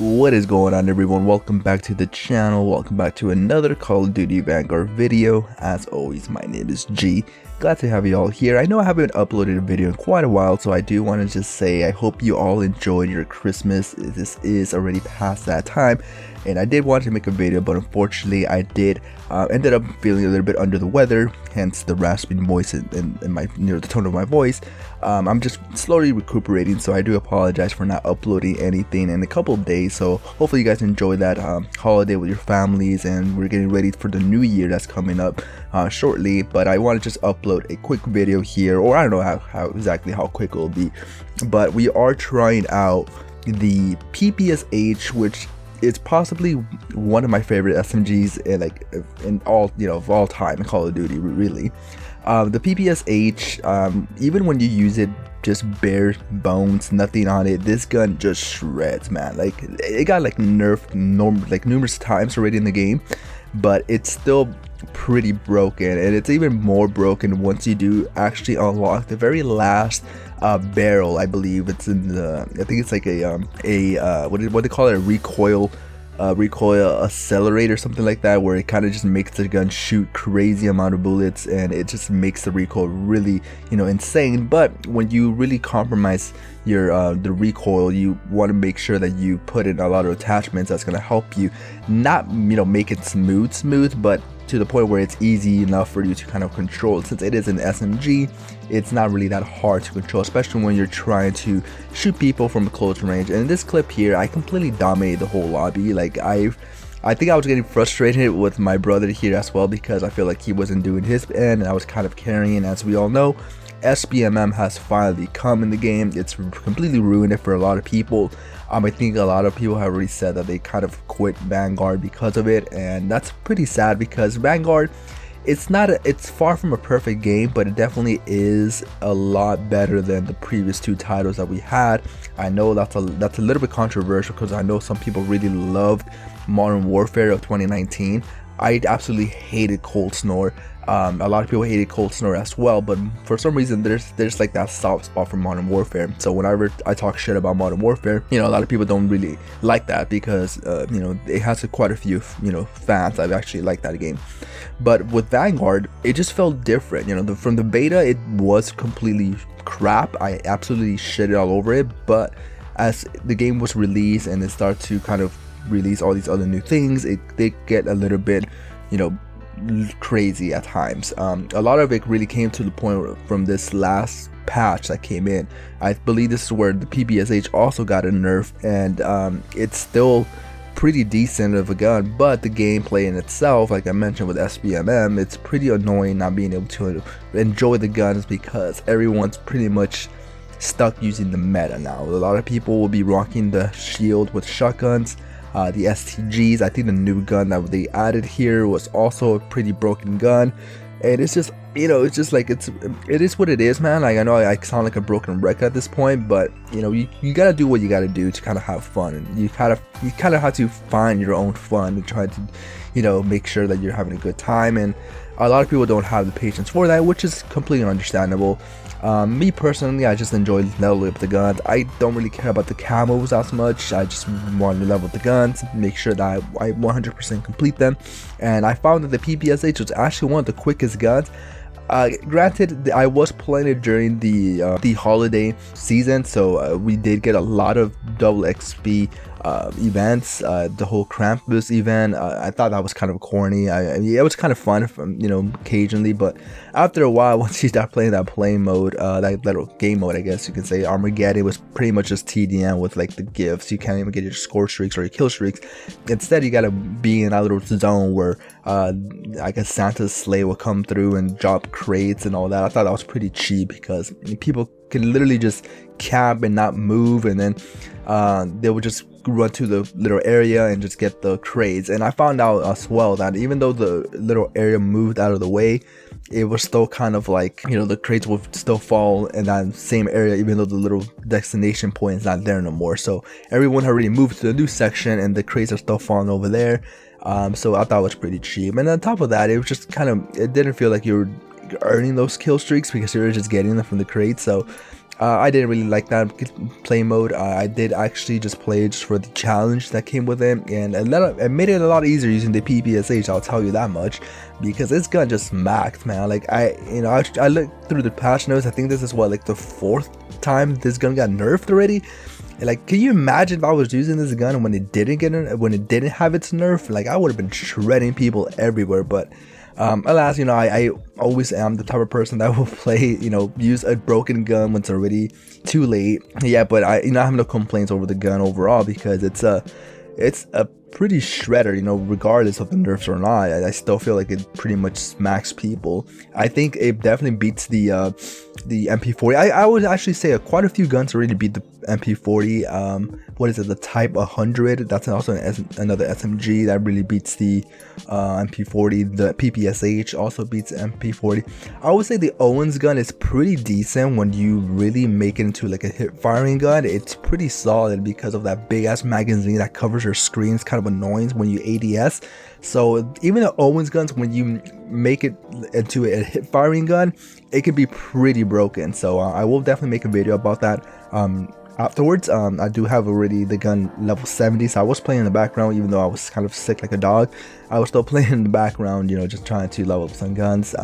What is going on, everyone? Welcome back to the channel. Welcome back to another Call of Duty Vanguard video. As always, my name is G. Glad to have you all here. I know I haven't uploaded a video in quite a while, so I do want to just say I hope you all enjoyed your Christmas. This is already past that time, and I did want to make a video, but unfortunately I did ended up feeling a little bit under the weather, hence the rasping voice and my the tone of my voice. I'm just slowly recuperating, so I do apologize for not uploading anything in a couple of days. So hopefully you guys enjoy that holiday with your families, and we're getting ready for the new year that's coming up shortly. But I want to just upload a quick video here, or I don't know how exactly how quick it will be, but we are trying out the PPSH, which it's possibly one of my favorite SMGs in all of all time in Call of Duty, really. The PPSH, even when you use it just bare bones, nothing on it, this gun just shreds, man. Like, it got nerfed numerous times already in the game, but it's still pretty broken, and it's even more broken once you do actually unlock the very last barrel. I believe it's in the, I think it's like what they call it, a recoil accelerator, something like that, where it kind of just makes the gun shoot crazy amount of bullets, and it just makes the recoil really insane. But when you really compromise your the recoil, you want to make sure that you put in a lot of attachments that's going to help you not make it smooth, but to the point where it's easy enough for you to kind of control. Since it is an SMG, it's not really that hard to control, especially when you're trying to shoot people from a close range. And in this clip here, I completely dominated the whole lobby. Like, I think I was getting frustrated with my brother here as well, because I feel like he wasn't doing his end and I was kind of carrying. As we all know, SBMM has finally come in the game. It's completely ruined it for a lot of people. I think a lot of people have already said that they kind of quit Vanguard because of it, and that's pretty sad, because Vanguard, it's far from a perfect game, but it definitely is a lot better than the previous two titles that we had. I know that's a little bit controversial, because I know some people really loved Modern Warfare of 2019. I absolutely hated Cold Snore. A lot of people hated Cold Snore as well, but for some reason there's like that soft spot for Modern Warfare. So whenever I talk shit about Modern Warfare, a lot of people don't really like that, because it has quite a few fans that actually like that game. But with Vanguard, it just felt different. From the beta, it was completely crap. I absolutely shit all over it. But as the game was released and it started to kind of release all these other new things, it did get a little bit crazy at times. A lot of it really came to the point from this last patch that came in. I believe this is where the PPSH also got a nerf, and it's still pretty decent of a gun, but the gameplay in itself, like I mentioned with SBMM, it's pretty annoying not being able to enjoy the guns, because everyone's pretty much stuck using the meta now. A lot of people will be rocking the shield with shotguns, the STGs. I think the new gun that they added here was also a pretty broken gun, and it's just it's just like it is what it is, man. Like, I know I sound like a broken record at this point, but you gotta do what you gotta do to kind of have fun, and you kind of have to find your own fun and try to make sure that you're having a good time. And a lot of people don't have the patience for that, which is completely understandable. Me personally, I just enjoy leveling up the guns. I don't really care about the camos as much. I just want to level up the guns, make sure that I 100% complete them. And I found that the PPSH was actually one of the quickest guns. Granted, I was playing it during the holiday season, so we did get a lot of double XP events. The whole Krampus event, I thought that was kind of corny. It was kind of fun, occasionally, but after a while, once you start playing that playing mode, that little game mode, I guess you can say, Armageddon, was pretty much just TDM with like the gifts. You can't even get your score streaks or your kill streaks. Instead, you gotta be in that little zone where I guess Santa's sleigh will come through and drop crates and all that. I thought that was pretty cheap, because people can literally just camp and not move, and then they would just run to the little area and just get the crates. And I found out as well that even though the little area moved out of the way, it was still kind of like, the crates would still fall in that same area, even though the little destination point is not there no more. So everyone had already moved to the new section, and the crates are still falling over there. So I thought it was pretty cheap. And on top of that, it was just it didn't feel like you were earning those kill streaks, because you were just getting them from the crates. So I didn't really like that play mode. I did actually just play just for the challenge that came with it, and it made it a lot easier using the PPSH, I'll tell you that much, because this gun just maxed, man. Like I looked through the patch notes. I think this is what, like the 4th time this gun got nerfed already. Like, can you imagine if I was using this gun when it didn't have its nerf? Like, I would have been shredding people everywhere. But alas, I always am the type of person that will play, use a broken gun when it's already too late. Yeah, but I have no complaints over the gun overall, because it's a pretty shredder, regardless of the nerfs or not. I still feel like it pretty much smacks people. I think it definitely beats the MP40. I would actually say quite a few guns already beat the MP40. What is it, the Type 100? That's also another SMG that really beats the MP40. The PPSH also beats the MP40. I would say the Owens gun is pretty decent when you really make it into like a hip firing gun. It's pretty solid because of that big ass magazine that covers your screen. It's kind of annoying when you ADS. So even the Owens guns, when you make it into a hip firing gun, it can be pretty broken. So I will definitely make a video about that afterwards. I do have already the gun level 70, so I was playing in the background. Even though I was kind of sick like a dog, I was still playing in the background, just trying to level up some guns.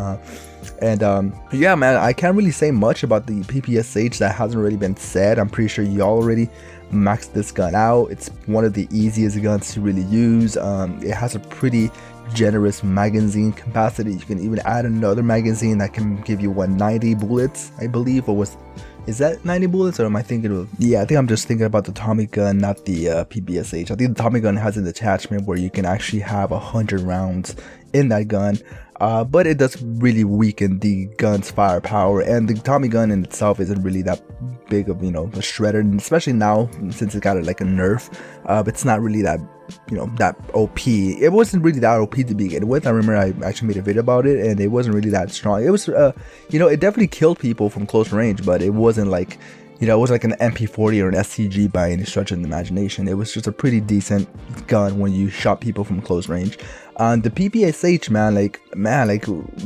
Yeah, man, I can't really say much about the PPSH that hasn't really been said. I'm pretty sure y'all already maxed this gun out. It's one of the easiest guns to really use. It has a pretty generous magazine capacity. You can even add another magazine that can give you 190 bullets, I believe. Or is that 90 bullets, or am I thinking of? Yeah, I think I'm just thinking about the Tommy gun, not the PPSH. I think the Tommy gun has an attachment where you can actually have 100 rounds in that gun. But it does really weaken the gun's firepower, and the Tommy gun in itself isn't really that big of a shredder, and especially now since it got like a nerf. It's not really that that OP. It wasn't really that OP to begin with. I remember I actually made a video about it, and it wasn't really that strong. It was it definitely killed people from close range, but it wasn't like it was like an MP40 or an SCG by any stretch of the imagination. It was just a pretty decent gun when you shot people from close range. The PPSH, man,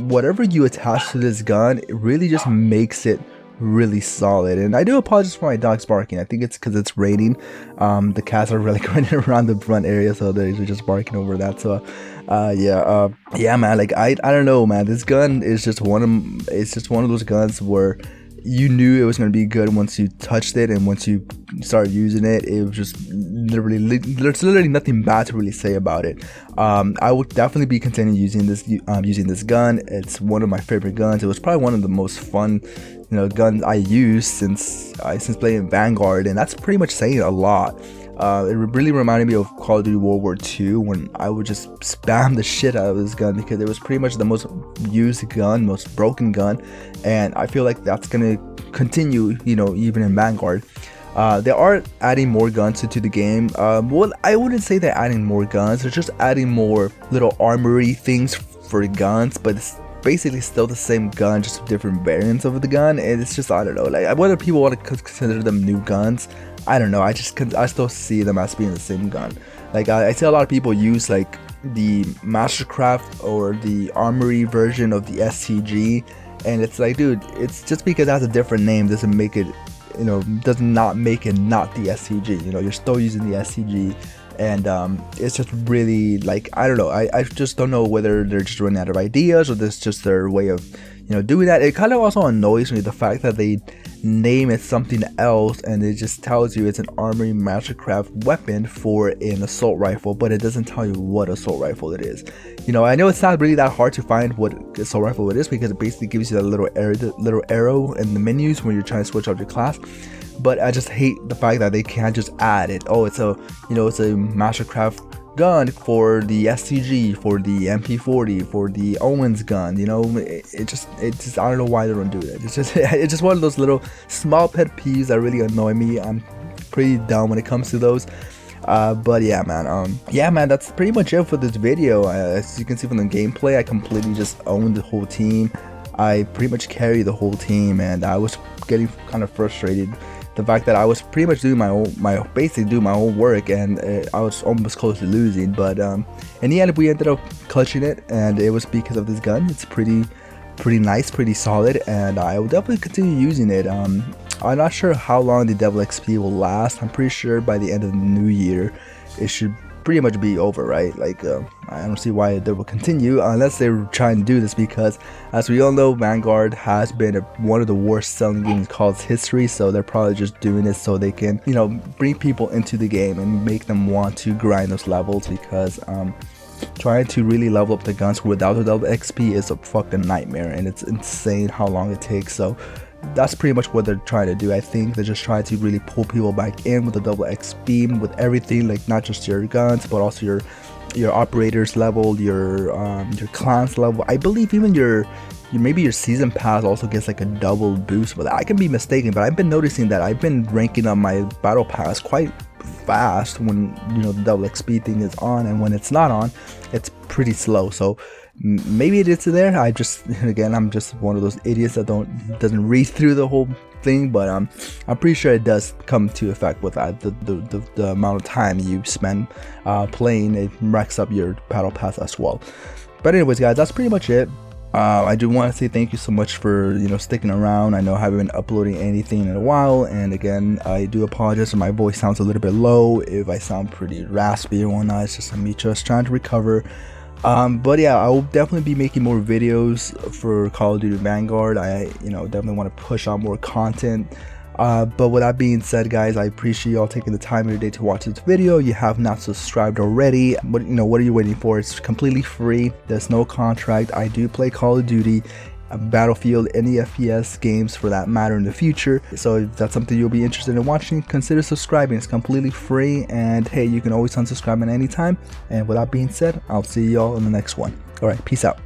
whatever you attach to this gun, it really just makes it really solid. And I do apologize for my dogs barking. I think it's because it's raining. The cats are really running around the front area, so they're just barking over that. So yeah, man, I don't know, man. This gun is just one of those guns where you knew it was going to be good once you touched it, and once you started using it, it was just there's literally nothing bad to really say about it. I would definitely be continuing using this gun. It's one of my favorite guns. It was probably one of the most fun guns I used since playing Vanguard, and that's pretty much saying a lot. It really reminded me of Call of Duty World War II, when I would just spam the shit out of this gun, because it was pretty much the most used gun, most broken gun, and I feel like that's gonna continue, even in Vanguard. They are adding more guns to the game. Well, I wouldn't say they're adding more guns. They're just adding more little armory things for guns, but it's basically still the same gun, just different variants of the gun. And it's just, I don't know, like whether people want to consider them new guns, I don't know. I still see them as being the same gun. Like I see a lot of people use like the Mastercraft or the Armory version of the SCG, and it's like, dude, it's just because it has a different name doesn't make it, does not make it not the SCG. You're still using the SCG, and it's just really like, I don't know. I just don't know whether they're just running out of ideas, or this is just their way of doing that. It kind of also annoys me, the fact that they name it something else, and it just tells you it's an Armory Mastercraft weapon for an assault rifle, but it doesn't tell you what assault rifle it is. I know it's not really that hard to find what assault rifle it is, because it basically gives you that little arrow in the menus when you're trying to switch out your class. But I just hate the fact that they can't just add it. Oh, it's a it's a Mastercraft gun for the SCG, for the MP40, for the Owens gun. It just I don't know why they don't do it. It's just one of those little small pet peeves that really annoy me. I'm pretty dumb when it comes to those. But yeah, man, that's pretty much it for this video. As you can see from the gameplay, I completely just owned the whole team. I pretty much carried the whole team, and I was getting kind of frustrated. The fact that I was pretty much doing my own work, and I was almost close to losing. But in the end, we ended up clutching it, and it was because of this gun. It's pretty pretty nice, pretty solid, and I will definitely continue using it. I'm not sure how long the Devil XP will last. I'm pretty sure by the end of the new year it should pretty much be over, right? Like I don't see why they will continue unless they're trying to do this, because as we all know, Vanguard has been one of the worst selling games in COD's history, so they're probably just doing this so they can, you know, bring people into the game and make them want to grind those levels, because trying to really level up the guns without the double XP is a fucking nightmare, and it's insane how long it takes. So that's pretty much what they're trying to do. I think they're just trying to really pull people back in with the double XP, with everything, like not just your guns but also your operators level, your clans level. I believe even your maybe your season pass also gets like a double boost, but I can be mistaken. But I've been noticing that I've been ranking up my battle pass quite fast when, you know, the double XP thing is on, and when it's not on, it's pretty slow. So maybe it is there. I'm just one of those idiots that doesn't read through the whole thing, but I'm pretty sure it does come to effect with that. The amount of time you spend playing, it racks up your battle pass as well. But anyways, guys, that's pretty much it. I do want to say thank you so much for, you know, sticking around. I know I haven't been uploading anything in a while, and again, I do apologize if my voice sounds a little bit low, if I sound pretty raspy or whatnot. It's just me just trying to recover. But yeah, I will definitely be making more videos for Call of Duty Vanguard. I, you know, definitely want to push out more content. But with that being said, guys, I appreciate y'all taking the time of your day to watch this video. You have not subscribed already, but you know, what are you waiting for? It's completely free. There's no contract. I do play Call of Duty, Battlefield, any FPS games for that matter in the future. So if that's something you'll be interested in watching, consider subscribing. It's completely free, and hey, you can always unsubscribe at any time. And with that being said, I'll see y'all in the next one. All right, peace out.